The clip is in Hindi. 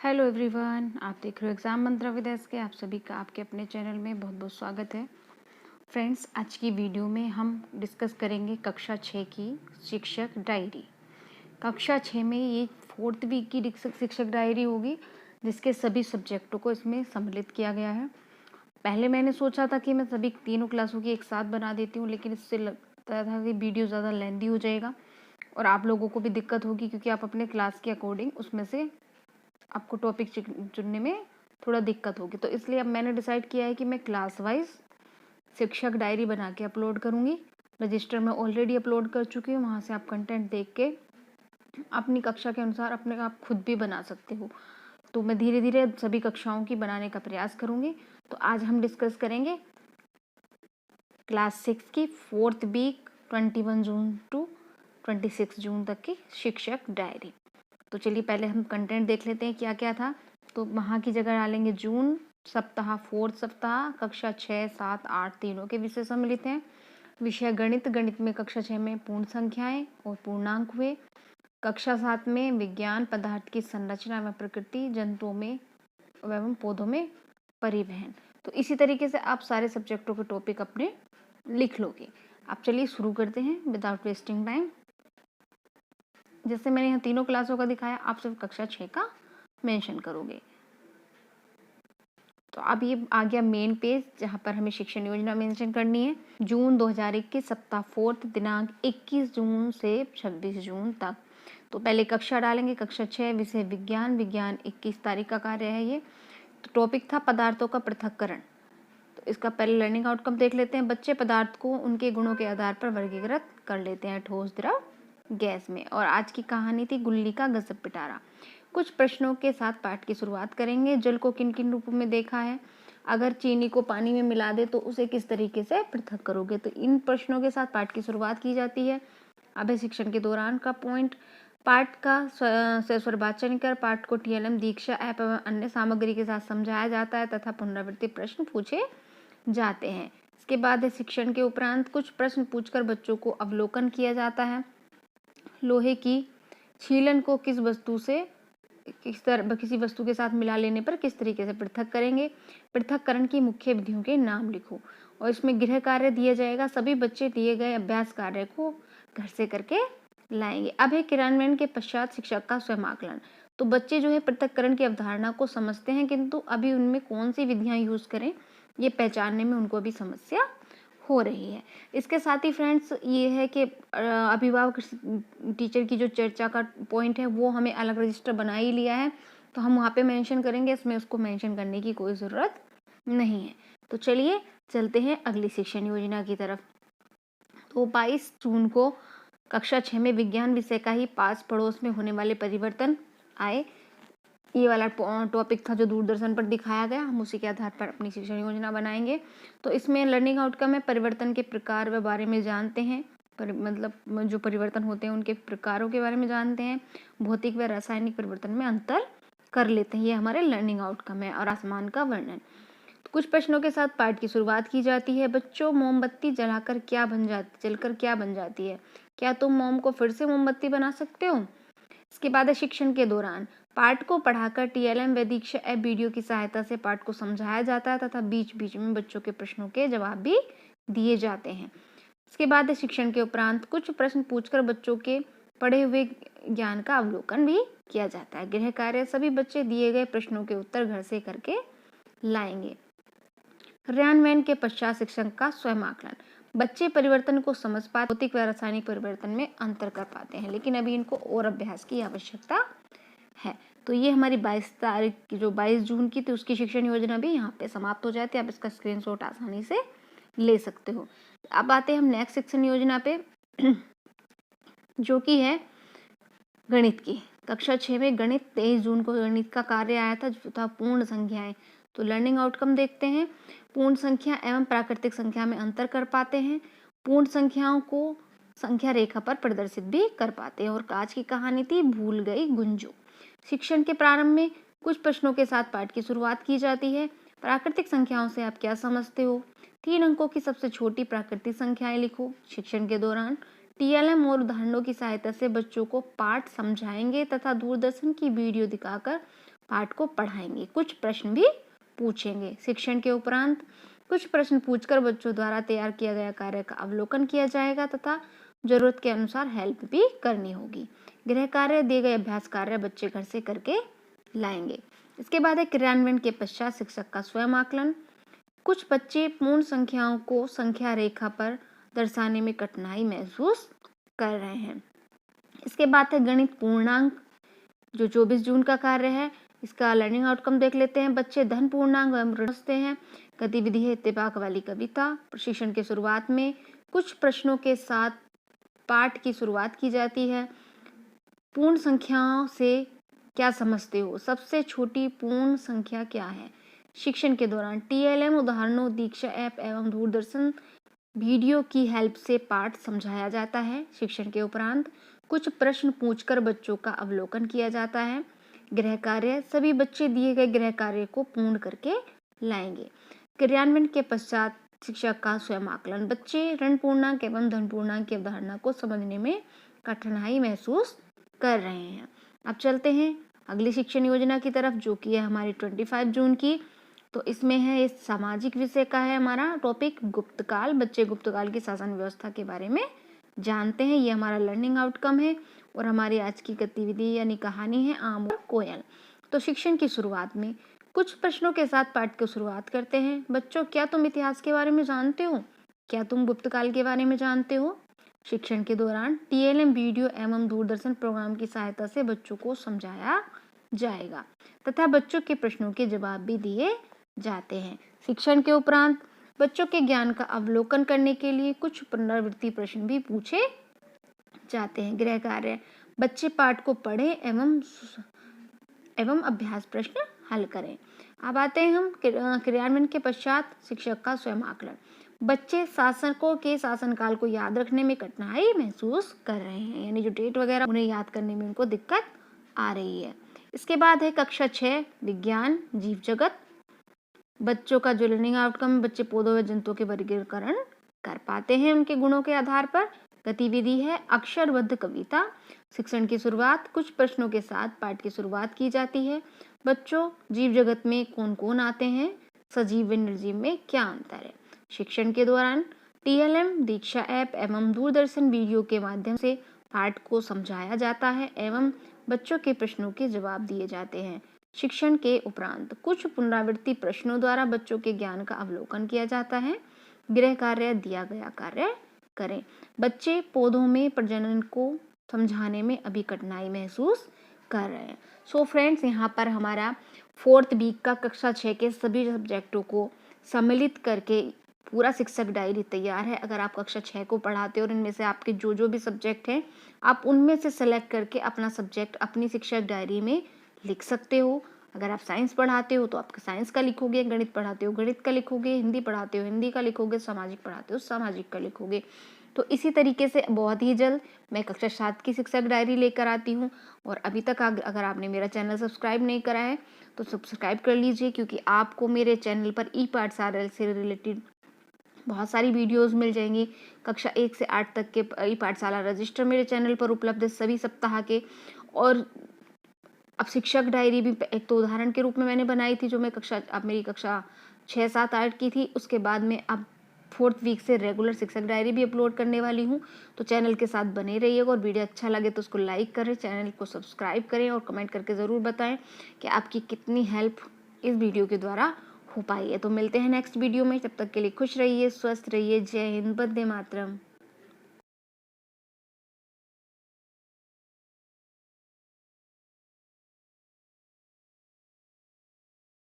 हेलो एवरीवन, आप देख रहे हो एग्जाम मंत्रा विद एस के। आप सभी का आपके अपने चैनल में बहुत बहुत स्वागत है। फ्रेंड्स, आज की वीडियो में हम डिस्कस करेंगे कक्षा 6 की शिक्षक डायरी। कक्षा 6 में ये 4th वीक की शिक्षक डायरी होगी, जिसके सभी सब्जेक्टों को इसमें सम्मिलित किया गया है। पहले मैंने सोचा था कि मैं सभी तीनों क्लासों की एक साथ बना देती हूँ, लेकिन इससे लगता था कि वीडियो ज़्यादा लेंदी हो जाएगा और आप लोगों को भी दिक्कत होगी, क्योंकि आप अपने क्लास के अकॉर्डिंग उसमें से आपको टॉपिक चुनने में थोड़ा दिक्कत होगी। तो इसलिए अब मैंने डिसाइड किया है कि मैं क्लास वाइज शिक्षक डायरी बना के अपलोड करूँगी। रजिस्टर में ऑलरेडी अपलोड कर चुकी हूँ, वहाँ से आप कंटेंट देख के अपनी कक्षा के अनुसार अपने आप खुद भी बना सकते हो। तो मैं धीरे धीरे सभी कक्षाओं की बनाने का प्रयास करूँगी। तो आज हम डिस्कस करेंगे क्लास 6 की 4th वीक 21 जून टू 26 जून तक की शिक्षक डायरी। तो चलिए पहले हम कंटेंट देख लेते हैं क्या क्या था। तो वहाँ की जगह डालेंगे जून सप्ताह, 4th सप्ताह, कक्षा 6, 7, 8 तीनों के विषय सम्मिलित हैं। विषय गणित, गणित में कक्षा 6 में पूर्ण संख्याएं और पूर्णांक हुए। कक्षा 7 में विज्ञान, पदार्थ की संरचना व प्रकृति, जंतुओं में एवं पौधों में परिवहन। तो इसी तरीके से आप सारे सब्जेक्टों के टॉपिक अपने लिख लोगे। आप चलिए शुरू करते हैं विदाउट वेस्टिंग टाइम। जैसे मैंने यहाँ तीनों क्लासों का दिखाया, आप सिर्फ कक्षा 6 का मेंशन करोगे। तो अब ये आ गया मेन पेज, जहाँ पर हमें शिक्षण योजना मेंशन करनी है। जून 2021 सप्ताह 4th, दिनांक 21 जून से 26 जून तक। तो पहले कक्षा डालेंगे, कक्षा 6, विषय विज्ञान, विज्ञान 21 तारीख का कार्य है ये। तो टॉपिक था पदार्थों का पृथक्करण। तो इसका पहले लर्निंग आउटकम देख लेते हैं। बच्चे पदार्थ को उनके गुणों के आधार पर वर्गीकृत कर लेते हैं, ठोस, द्रव, गैस में। और आज की कहानी थी गुल्ली का गजब पिटारा। कुछ प्रश्नों के साथ पाठ की शुरुआत करेंगे। जल को किन किन रूपों में देखा है? अगर चीनी को पानी में मिला दे तो उसे किस तरीके से पृथक करोगे? तो इन प्रश्नों के साथ पाठ की शुरुआत की जाती है। अब शिक्षण के दौरान का पॉइंट, पाठ का सस्वर वाचन कर पाठ को TLM, दीक्षा ऐप एवं अन्य सामग्री के साथ समझाया जाता है तथा पुनरावृत्ति प्रश्न पूछे जाते हैं। इसके बाद शिक्षण के उपरांत कुछ प्रश्न पूछकर बच्चों को अवलोकन किया जाता है। लोहे की छीलन को किस वस्तु से किसी वस्तु के साथ मिला लेने पर किस तरीके से पृथक करेंगे? पृथक्करण की मुख्य विधियों के नाम लिखो। और इसमें गृह कार्य दिया जाएगा। सभी बच्चे दिए गए अभ्यास कार्य को घर से करके लाएंगे। अब है क्रियान्वयन के पश्चात शिक्षक का स्वयं आकलन। तो बच्चे जो है पृथक्करण की अवधारणा को समझते हैं, किंतु अभी उनमें कौन सी विधियां यूज करें ये पहचानने में उनको अभी समस्या हो रही है। इसके साथ ही फ्रेंड्स ये है कि अभिभावक टीचर की जो चर्चा का पॉइंट है वो हमें अलग रजिस्टर बना ही लिया है, तो हम वहाँ पे मेंशन करेंगे। इसमें उसको मेंशन करने की कोई ज़रूरत नहीं है। तो चलिए चलते हैं अगली शिक्षण योजना की तरफ। तो 22 जून को कक्षा 6 में विज्ञान विषय का ही पास पड़ोस में होने वाले परिवर्तन आए। ये वाला टॉपिक था जो दूरदर्शन पर दिखाया गया। हम उसी के आधार पर अपनी शिक्षण योजना बनाएंगे। तो इसमें लर्निंग आउटकम है, परिवर्तन के प्रकार व बारे में जानते हैं। मतलब जो परिवर्तन होते हैं उनके प्रकारों के बारे में जानते हैं। भौतिक व रासायनिक परिवर्तन में अंतर कर लेते हैं, ये हमारे लर्निंग आउटकम है। और आसमान का वर्णन। तो कुछ प्रश्नों के साथ पाठ की शुरुआत की जाती है। बच्चों, मोमबत्ती जलकर क्या बन जाती है? क्या तुम मोम को फिर से मोमबत्ती बना सकते हो? इसके बाद शिक्षण के दौरान पाठ को पढ़ाकर TLM व दीक्षा ऐप वीडियो की सहायता से पाठ को समझाया जाता है तथा बीच बीच में बच्चों के प्रश्नों के जवाब भी दिए जाते हैं। इसके बाद शिक्षण के उपरांत कुछ प्रश्न पूछकर बच्चों के पढ़े हुए ज्ञान का अवलोकन भी किया जाता है। गृह कार्य, सभी बच्चे दिए गए प्रश्नों के उत्तर घर से करके लाएंगे। क्रियान्वयन के पश्चात शिक्षक का स्वयं आकलन। बच्चे परिवर्तन को समझ पाते, भौतिक व रासायनिक परिवर्तन में अंतर कर पाते हैं, लेकिन अभी इनको और अभ्यास की आवश्यकता है। तो ये हमारी 22 तारीख की, जो 22 जून की थी, उसकी शिक्षण योजना भी यहाँ पे समाप्त हो जाती है। आप इसका स्क्रीनशॉट आसानी से ले सकते हो। अब आते हैं हम नेक्स्ट शिक्षण योजना पे, जो कि है गणित की। कक्षा 6 में गणित 23 जून को गणित का कार्य आया था, जो था पूर्ण संख्याएं। तो लर्निंग आउटकम देखते हैं। पूर्ण संख्या एवं प्राकृतिक संख्या में अंतर कर पाते हैं। पूर्ण संख्याओं को संख्या रेखा पर प्रदर्शित भी कर पाते हैं। और आज की कहानी थी भूल गई गुंजू। शिक्षण के प्रारंभ में कुछ प्रश्नों के साथ पाठ की शुरुआत की जाती है। प्राकृतिक संख्याओं से आप क्या समझते हो? 3 अंकों की सबसे छोटी प्राकृतिक संख्याएं लिखो। शिक्षण के दौरान TLM और उदाहरणों की सहायता से बच्चों को पाठ समझाएंगे तथा दूरदर्शन की वीडियो दिखाकर पाठ को पढ़ाएंगे, कुछ प्रश्न भी पूछेंगे। शिक्षण के उपरांत कुछ प्रश्न पूछकर बच्चों द्वारा तैयार किया गया कार्य का अवलोकन किया जाएगा तथा जरूरत के अनुसार हेल्प भी करनी होगी। गृह कार्य, दिए गए अभ्यास कार्य बच्चे घर से करके लाएंगे। इसके बाद है क्रियान्वयन के पश्चात शिक्षक का स्वयं आकलन। कुछ बच्चे पूर्ण संख्याओं को संख्या रेखा पर दर्शाने में कठिनाई महसूस कर रहे हैं। इसके बाद है गणित पूर्णांक, जो 24 जून का कार्य है। इसका लर्निंग आउटकम देख लेते हैं। बच्चे धन पूर्णांक एवं ऋण समझते हैं। गतिविधि है इत्तेफाक वाली कविता। प्रशिक्षण के शुरुआत में कुछ प्रश्नों के साथ पाठ की शुरुआत की जाती है। पूर्ण संख्याओं से क्या समझते हो? सबसे छोटी पूर्ण संख्या क्या है? शिक्षण के दौरान TLM उदाहरणों, दीक्षा ऐप एवं दूरदर्शन वीडियो की हेल्प से पाठ समझाया जाता है। शिक्षण के उपरांत कुछ प्रश्न पूछकर बच्चों का अवलोकन किया जाता है। गृह कार्य, सभी बच्चे दिए गए गृह कार्य को पूर्ण करके लाएंगे। क्रियान्वयन के पश्चात शिक्षक का स्वयं आकलन। बच्चे ऋण पूर्णांक एवं धन पूर्णांक की अवधारणा को समझने में कठिनाई महसूस कर रहे हैं। अब चलते हैं अगली शिक्षण योजना की तरफ, जो कि है हमारी 25 जून की। तो इसमें है, इस सामाजिक विषय का है हमारा टॉपिक गुप्तकाल। बच्चे गुप्तकाल की शासन व्यवस्था के बारे में जानते हैं। ये हमारा लर्निंग आउटकम है। और हमारी आज की गतिविधि यानी कहानी है आम और कोयल। तो शिक्षण की शुरुआत में कुछ प्रश्नों के साथ पाठ की शुरुआत करते हैं। बच्चों, क्या तुम इतिहास के बारे में जानते हो? क्या तुम गुप्तकाल के बारे में जानते हो? शिक्षण के दौरान TLM वीडियो एवं दूरदर्शन प्रोग्राम की सहायता से बच्चों को समझाया जाएगा तथा बच्चों के प्रश्नों के जवाब भी दिए जाते हैं। शिक्षण के उपरांत बच्चों के ज्ञान का अवलोकन करने के लिए कुछ पुनरावृत्ति प्रश्न भी पूछे जाते हैं। गृह कार्य, बच्चे पाठ को पढ़ें एवं अभ्यास प्रश्न हल करें। अब आते हैं हम क्रियान्वयन के पश्चात शिक्षक का स्वयं आकलन। बच्चे शासकों के शासनकाल को याद रखने में कठिनाई महसूस कर रहे हैं, यानी जो डेट वगैरह उन्हें याद करने में उनको दिक्कत आ रही है। इसके बाद है कक्षा 6 विज्ञान जीव जगत। बच्चों का जो लर्निंग आउटकम, बच्चे पौधों व जंतुओं के वर्गीकरण कर पाते हैं उनके गुणों के आधार पर। गतिविधि है अक्षरबद्ध कविता। शिक्षण की शुरुआत कुछ प्रश्नों के साथ पाठ की शुरुआत की जाती है। बच्चों, जीव जगत में कौन कौन आते हैं? सजीव व निर्जीव में क्या अंतर है? शिक्षण के दौरान TLM, दीक्षा ऐप एवं दूरदर्शन वीडियो के माध्यम से पाठ को समझाया जाता है एवं बच्चों के प्रश्नों के जवाब दिए जाते हैं। शिक्षण के उपरांत कुछ पुनरावृत्ति प्रश्नों द्वारा बच्चों के ज्ञान का अवलोकन किया जाता है। गृह कार्य, दिया गया कार्य करें। बच्चे पौधों में प्रजनन को समझाने में अभी कठिनाई महसूस कर रहे हैं। सो फ्रेंड्स, यहाँ पर हमारा 4th वीक का कक्षा 6 के सभी सब्जेक्टों को सम्मिलित करके पूरा शिक्षक डायरी तैयार है। अगर आप कक्षा 6 को पढ़ाते हो और इनमें से आपके जो भी सब्जेक्ट हैं, आप उनमें से सेलेक्ट करके अपना सब्जेक्ट अपनी शिक्षक डायरी में लिख सकते हो। अगर आप साइंस पढ़ाते हो तो आपका साइंस का लिखोगे, गणित पढ़ाते हो गणित का लिखोगे, हिंदी पढ़ाते हो हिंदी का लिखोगे, सामाजिक पढ़ाते हो सामाजिक का लिखोगे। तो इसी तरीके से बहुत ही जल्द मैं कक्षा 7 की शिक्षक डायरी लेकर आती हूँ। और अभी तक अगर आपने मेरा चैनल सब्सक्राइब नहीं करा है तो सब्सक्राइब कर लीजिए, क्योंकि आपको मेरे चैनल पर ई-पाठशाला से रिलेटेड बहुत सारी वीडियोस मिल जाएंगी। कक्षा 1 से 8 तक के ई-पाठशाला रजिस्टर मेरे चैनल पर उपलब्ध है सभी सप्ताह के। और अब शिक्षक डायरी भी एक तो उदाहरण के रूप में मैंने बनाई थी, जो मैं अब मेरी कक्षा 6, 7, 8 की थी। उसके बाद में अब 4th वीक से रेगुलर शिक्षक डायरी भी अपलोड करने वाली हूँ। तो चैनल के साथ बने रहिएगा और वीडियो अच्छा लगे तो उसको लाइक करें, चैनल को सब्सक्राइब करें और कमेंट करके ज़रूर बताएं कि आपकी कितनी हेल्प इस वीडियो के द्वारा हो पाई है। तो मिलते हैं नेक्स्ट वीडियो में, तब तक के लिए खुश रहिए, स्वस्थ रहिए। जय हिंद, वंदे मातरम।